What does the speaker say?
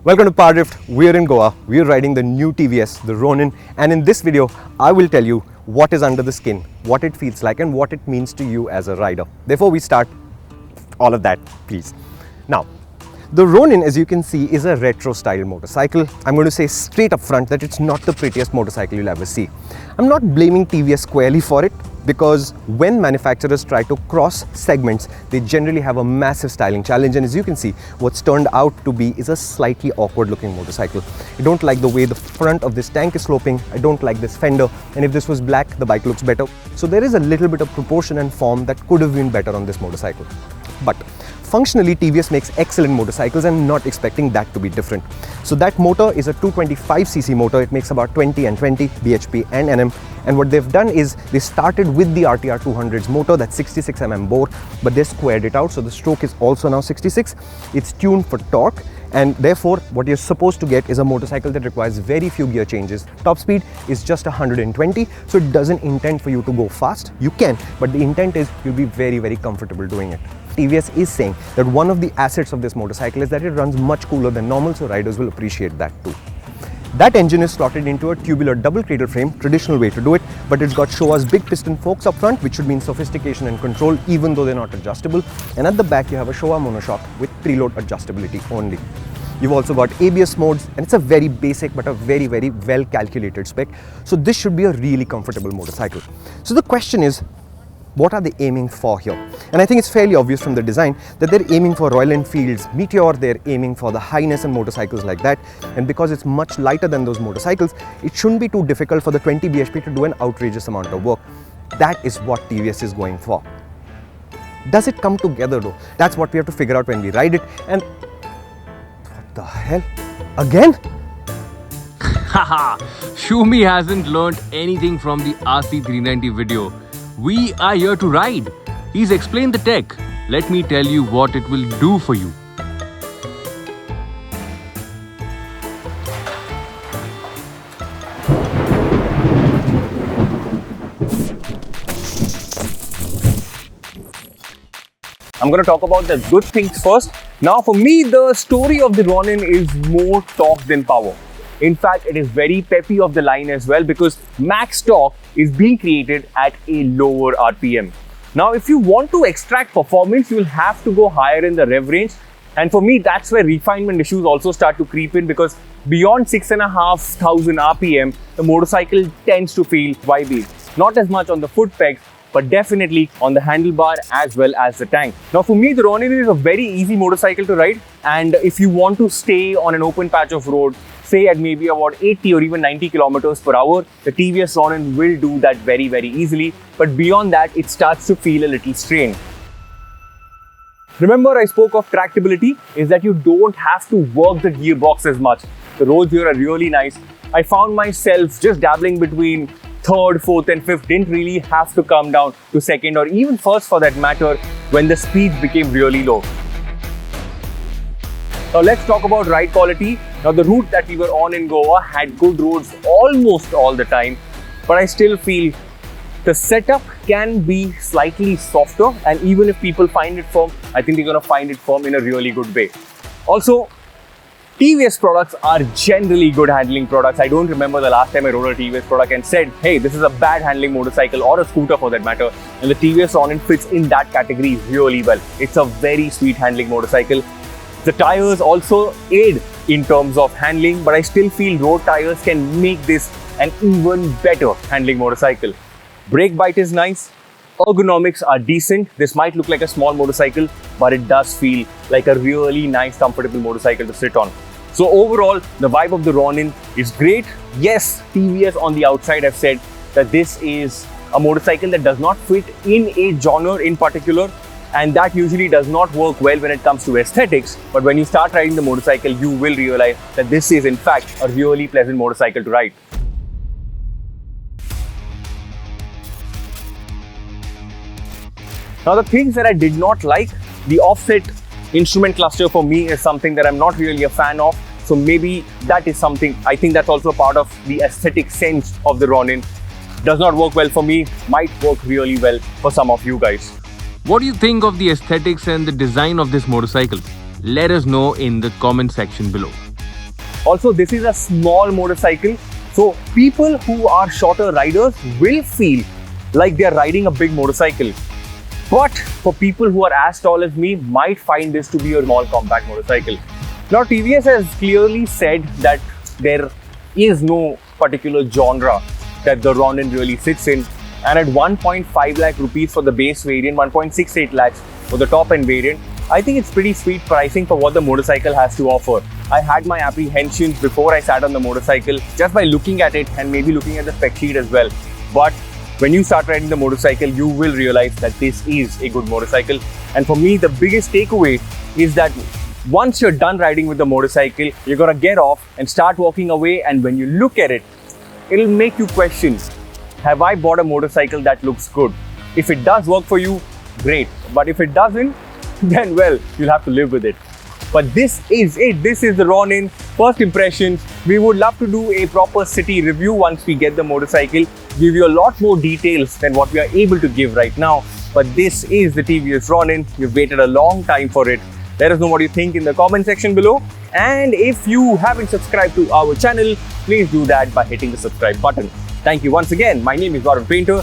Welcome to Power-Drift. We're in Goa. We're riding the new TVS, the Ronin, and in this video, I will tell you what is under the skin, what it feels like, and what it means to you as a rider. Before we start, all of that, please. Now, the Ronin, as you can see, is a retro-style motorcycle. I'm going to say straight up front that it's not the prettiest motorcycle you'll ever see. I'm not blaming TVS squarely for it, because when manufacturers try to cross segments, they generally have a massive styling challenge, and as you can see, what's turned out to be is a slightly awkward looking motorcycle. I don't like the way the front of this tank is sloping, I don't like this fender, and if this was black, the bike looks better. So there is a little bit of proportion and form that could have been better on this motorcycle. But functionally, TVS makes excellent motorcycles and not expecting that to be different. So that motor is a 225cc motor. It makes about 20 and 20 bhp and Nm. And what they've done is they started with the RTR 200's motor, that's 66mm bore, but they squared it out. So the stroke is also now 66. It's tuned for torque. And therefore, what you're supposed to get is a motorcycle that requires very few gear changes. Top speed is just 120, so it doesn't intend for you to go fast. You can, but the intent is you'll be very, very comfortable doing it. TVS is saying that one of the assets of this motorcycle is that it runs much cooler than normal, so riders will appreciate that too. That engine is slotted into a tubular double cradle frame, traditional way to do it, but it's got Showa's big piston forks up front, which should mean sophistication and control, even though they're not adjustable. And at the back, you have a Showa monoshock with preload adjustability only. You've also got ABS modes, and it's a very basic but a very, very well calculated spec. So this should be a really comfortable motorcycle. So the question is, what are they aiming for here? And I think it's fairly obvious from the design that they're aiming for Royal Enfield's Meteor, they're aiming for the highness in motorcycles like that. And because it's much lighter than those motorcycles, it shouldn't be too difficult for the 20 bhp to do an outrageous amount of work. That is what TVS is going for. Does it come together though? That's what we have to figure out when we ride it. And what the hell? Again? Haha, Shumi hasn't learned anything from the RC390 video. We are here to ride. He's explained the tech. Let me tell you what it will do for you. I'm going to talk about the good things first. Now for me, the story of the Ronin is more torque than power. In fact, it is very peppy of the line as well, because max torque is being created at a lower RPM. Now, if you want to extract performance, you'll have to go higher in the rev range. And for me, that's where refinement issues also start to creep in, because beyond 6,500 RPM, the motorcycle tends to feel vibey. Not as much on the foot pegs, but definitely on the handlebar as well as the tank. Now for me, the Ronin is a very easy motorcycle to ride, and if you want to stay on an open patch of road, say at maybe about 80 or even 90 kilometers per hour, the TVS Ronin will do that very, very easily. But beyond that, it starts to feel a little strained. Remember, I spoke of tractability, is that you don't have to work the gearbox as much. The roads here are really nice. I found myself just dabbling between third, fourth and fifth, didn't really have to come down to second or even first for that matter when the speeds became really low. Now let's talk about ride quality. Now the route that we were on in Goa had good roads almost all the time, but I still feel the setup can be slightly softer, and even if people find it firm, I think they're going to find it firm in a really good way. Also, TVS products are generally good handling products. I don't remember the last time I rode a TVS product and said, hey, this is a bad handling motorcycle, or a scooter for that matter. And the TVS Ronin fits in that category really well. It's a very sweet handling motorcycle. The tires also aid in terms of handling, but I still feel road tires can make this an even better handling motorcycle. Brake bite is nice. Ergonomics are decent. This might look like a small motorcycle, but it does feel like a really nice, comfortable motorcycle to sit on. So overall, the vibe of the Ronin is great. Yes, TVS on the outside have said that this is a motorcycle that does not fit in a genre in particular, and that usually does not work well when it comes to aesthetics. But when you start riding the motorcycle, you will realize that this is in fact a really pleasant motorcycle to ride. Now the things that I did not like, the offset instrument cluster for me is something that I'm not really a fan of. So maybe that is something, I think that's also part of the aesthetic sense of the Ronin. Does not work well for me, might work really well for some of you guys. What do you think of the aesthetics and the design of this motorcycle? Let us know in the comment section below. Also, this is a small motorcycle, so people who are shorter riders will feel like they are riding a big motorcycle. But for people who are as tall as me, might find this to be a small compact motorcycle. Now, TVS has clearly said that there is no particular genre that the Ronin really sits in, and at 1.5 lakh rupees for the base variant, 1.68 lakhs for the top end variant, I think it's pretty sweet pricing for what the motorcycle has to offer. I had my apprehensions before I sat on the motorcycle just by looking at it and maybe looking at the spec sheet as well. But when you start riding the motorcycle, you will realize that this is a good motorcycle. And for me, the biggest takeaway is that once you're done riding with the motorcycle, you're gonna get off and start walking away. And when you look at it, it'll make you question, have I bought a motorcycle that looks good? If it does work for you, great. But if it doesn't, then well, you'll have to live with it. But this is it. This is the Ronin. First impressions. We would love to do a proper city review once we get the motorcycle. Give you a lot more details than what we are able to give right now. But this is the TVS Ronin. You've waited a long time for it. Let us know what you think in the comment section below. And if you haven't subscribed to our channel, please do that by hitting the subscribe button. Thank you once again. My name is Varun Painter.